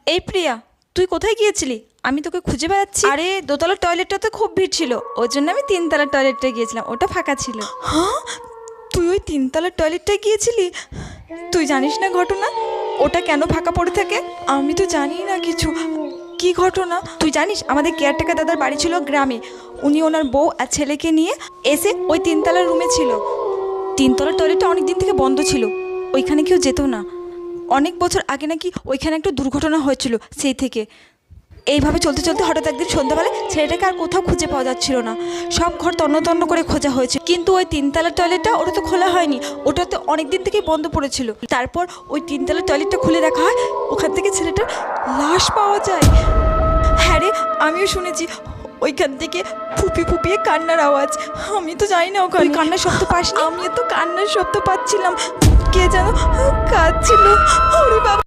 এই প্রিয়া, তুই কোথায় গিয়েছিলি? আমি তোকে খুঁজে বেড়াচ্ছি। আরে দোতলার টয়লেটটাতে খুব ভিড় ছিল, ওই জন্য আমি তিনতলার টয়লেটটা গিয়েছিলাম, ওটা ফাঁকা ছিল। হ্যাঁ, তুই ওই তিনতলার টয়লেটটায় গিয়েছিলি? তুই জানিস না ঘটনা ওটা কেন ফাঁকা পড়ে থাকে? আমি তো জানি না কিছু। কি ঘটনা? তুই জানিস আমাদের কেয়ারটেকার দাদার বাড়ি ছিল গ্রামে। উনি ওনার বউ আর ছেলেকে নিয়ে এসে ওই তিনতলার রুমে ছিল। তিনতলার টয়লেটটা অনেক দিন থেকে বন্ধ ছিল, ওইখানে কেউ যেত না। অনেক বছর আগে নাকি ওইখানে একটা দুর্ঘটনা হয়েছিল, সেই থেকে এইভাবে চলতে চলতে হঠাৎ একদিন সন্ধ্যাবেলা ছেলেটাকে আর কোথাও খুঁজে পাওয়া যাচ্ছিল না। সব ঘর তন্ন তন্ন করে খোঁজা হয়েছে, কিন্তু ওই তিনতলার টয়লেটটা ওটা তো খোলা হয়নি, ওটাতে অনেক দিন থেকেই বন্ধ পড়েছিল। তারপর ওই তিনতলার টয়লেটটা খুলে দেখা হয়, ওখান থেকে ছেলেটার লাশ পাওয়া যায়। হ্যাঁ রে, আমিও শুনেছি ওইখান থেকে ফুপি ফুপিয়ে কান্নার আওয়াজ। আমি তো জানি না ওখানে কান্নার শব্দ পাস। আমিও তো কান্নার শব্দ পাচ্ছিলাম, কে যেন কাঁদছিল। ওরে বাবা।